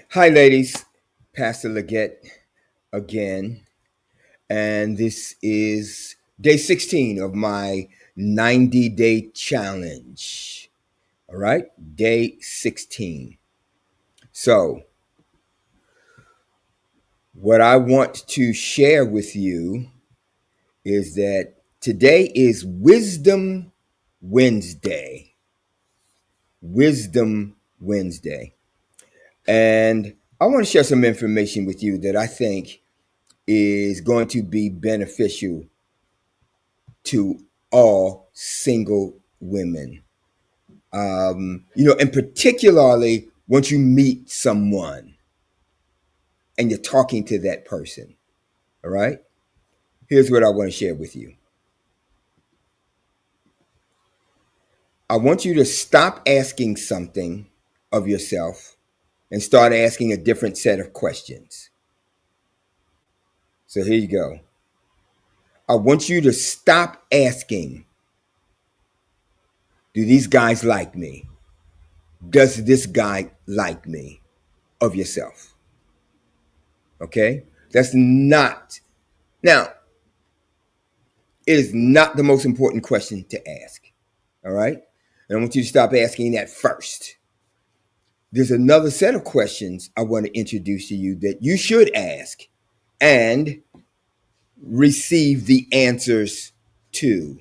Hi, ladies. Pastor Leggett again, and this is day 16 of my 90-day challenge. All right, day 16. So, what I want to share with you is that today is Wisdom Wednesday. Wisdom Wednesday. And I want to share some information with you that I think is going to be beneficial to all single women. And particularly once you meet someone and you're talking to that person. All right. Here's what I want to share with you. I want you to stop asking something of yourself and start asking a different set of questions. So here you go. I want you to stop asking, do these guys like me? Does this guy like me? Of yourself. Okay? That's not, now, it is not the most important question to ask. All right? And I want you to stop asking that first. There's another set of questions I want to introduce to you that you should ask and receive the answers to.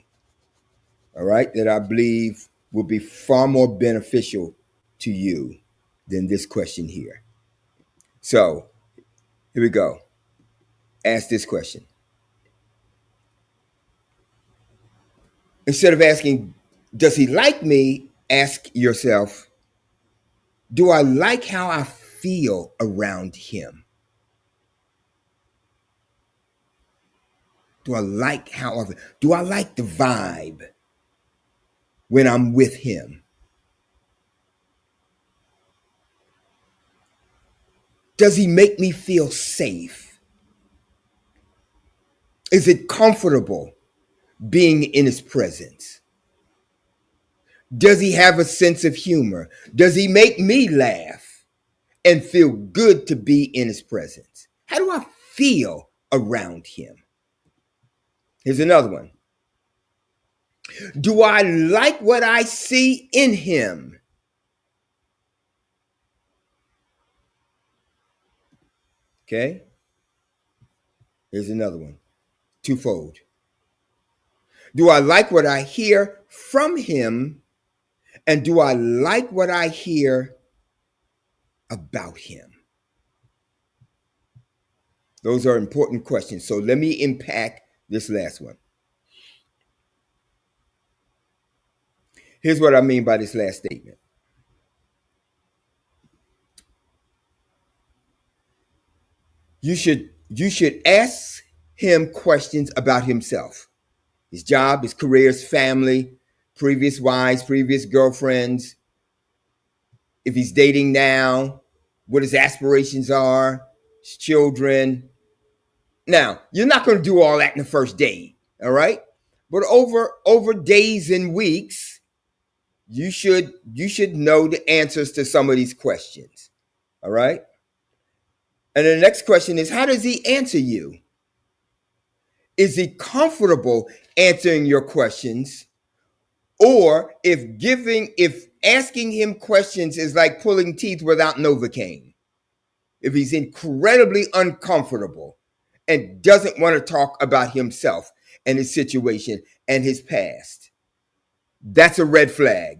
All right? That I believe will be far more beneficial to you than this question here. So, here we go. Ask this question. Instead of asking, does he like me? Ask yourself, do I like how I feel around him? Do I like do I like the vibe when I'm with him? Does he make me feel safe? Is it comfortable being in his presence? Does he have a sense of humor? Does he make me laugh and feel good to be in his presence? How do I feel around him? Here's another one. Do I like what I see in him? Okay. Here's another one. Twofold. Do I like what I hear from him? And do I like what I hear about him? Those are important questions. So let me unpack this last one. Here's what I mean by this last statement. You should ask him questions about himself, his job, his career, his family, previous wives, previous girlfriends, if he's dating now, what his aspirations are, his children. Now, you're not going to do all that in the first date, all right? But over days and weeks, you should know the answers to some of these questions. All right? And the next question is, how does he answer you? Is he comfortable answering your questions? Or if asking him questions is like pulling teeth without Novocaine, if he's incredibly uncomfortable and doesn't want to talk about himself and his situation and his past, that's a red flag.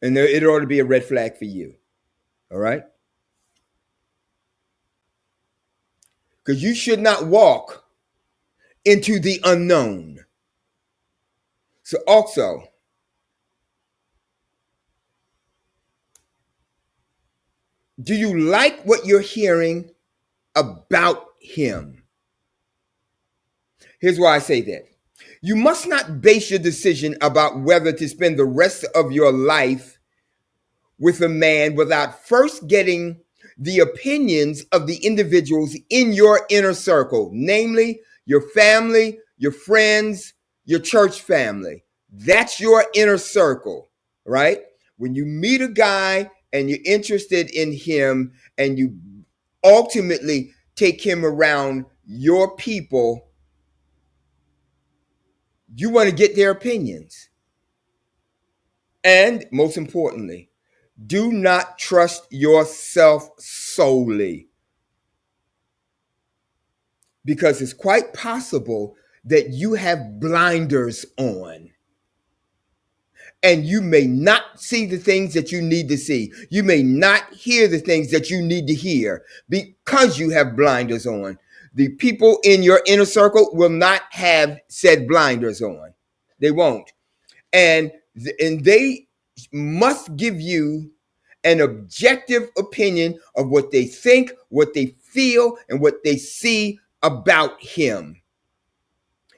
And it ought to be a red flag for you. All right? Because you should not walk into the unknown. So also, do you like what you're hearing about him? Here's why I say that. You must not base your decision about whether to spend the rest of your life with a man without first getting the opinions of the individuals in your inner circle, namely your family, your friends, your church family. That's your inner circle, right? When you meet a guy and you're interested in him, and you ultimately take him around your people, you want to get their opinions. And most importantly, do not trust yourself solely, because it's quite possible that you have blinders on and you may not see the things that you need to see. You may not hear the things that you need to hear because you have blinders on. The people in your inner circle will not have said blinders on. They won't. And they must give you an objective opinion of what they think, what they feel, and what they see about him.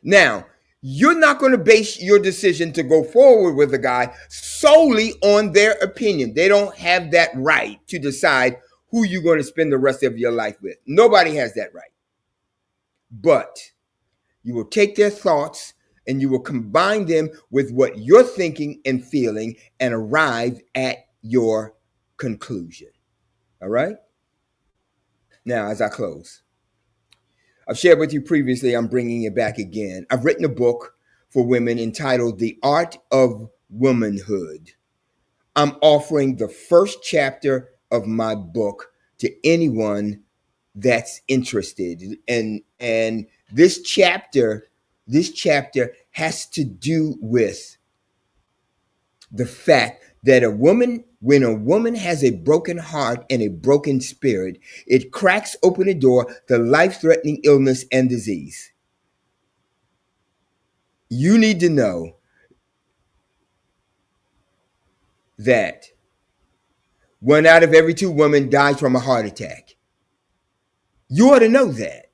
Now, you're not going to base your decision to go forward with a guy solely on their opinion. They don't have that right to decide who you're going to spend the rest of your life with. Nobody has that right. But you will take their thoughts and you will combine them with what you're thinking and feeling and arrive at your conclusion. All right? Now, as I close, I've shared with you previously, I'm bringing it back again. I've written a book for women entitled The Art of Womanhood. I'm offering the first chapter of my book to anyone that's interested. And this chapter has to do with the fact that when a woman has a broken heart and a broken spirit, it cracks open the door to life-threatening illness and disease. You need to know that 1 out of every 2 women dies from a heart attack. You ought to know that.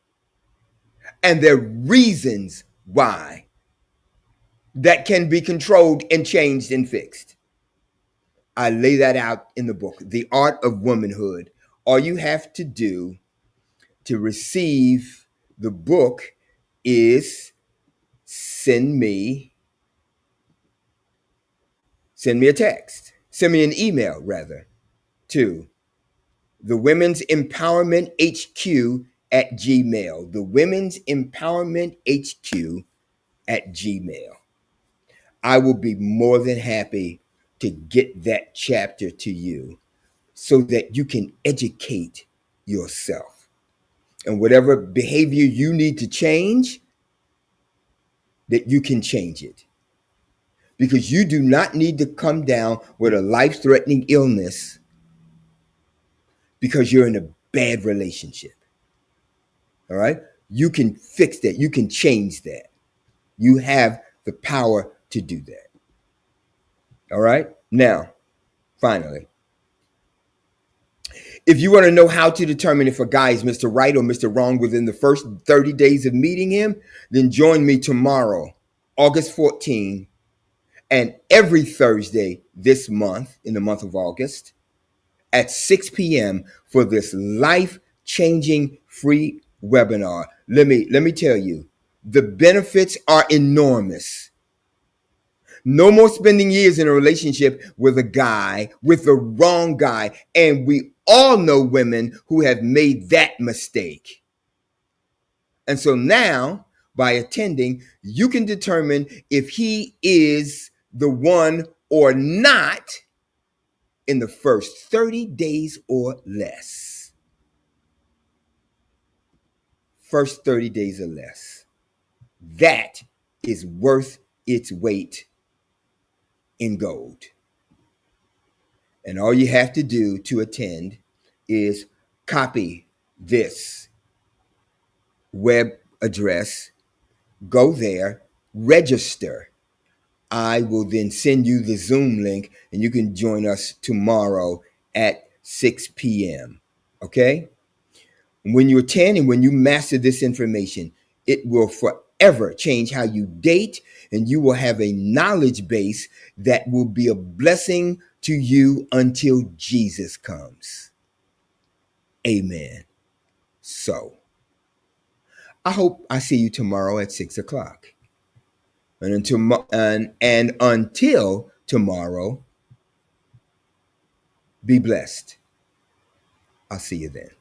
And there are reasons why that can be controlled and changed and fixed. I lay that out in the book, The Art of Womanhood. All you have to do to receive the book is send me a text. Send me an email, rather, to the Women's Empowerment HQ at Gmail. The Women's Empowerment HQ at Gmail. I will be more than happy to get that chapter to you so that you can educate yourself. And whatever behavior you need to change, that you can change it. Because you do not need to come down with a life-threatening illness because you're in a bad relationship. All right? You can fix that. You can change that. You have the power to do that. All right? Now, finally, if you want to know how to determine if a guy is Mr. Right or Mr. Wrong within the first 30 days of meeting him, then join me tomorrow, August 14, and every Thursday this month, in the month of August, at 6 p.m. for this life-changing free webinar. Let me tell you, the benefits are enormous. No more spending years in a relationship with a guy, with the wrong guy. And we all know women who have made that mistake. And so now, by attending, you can determine if he is the one or not in the first 30 days or less. First 30 days or less. That is worth its weight in gold. And all you have to do to attend is copy this web address, go there, register. I will then send you the Zoom link and you can join us tomorrow at 6 p.m. Okay? When you attend and when you master this information, it will forever change how you date, and you will have a knowledge base that will be a blessing to you until Jesus comes. Amen. So, I hope I see you tomorrow at 6 o'clock. And until tomorrow, Be blessed. I'll see you then.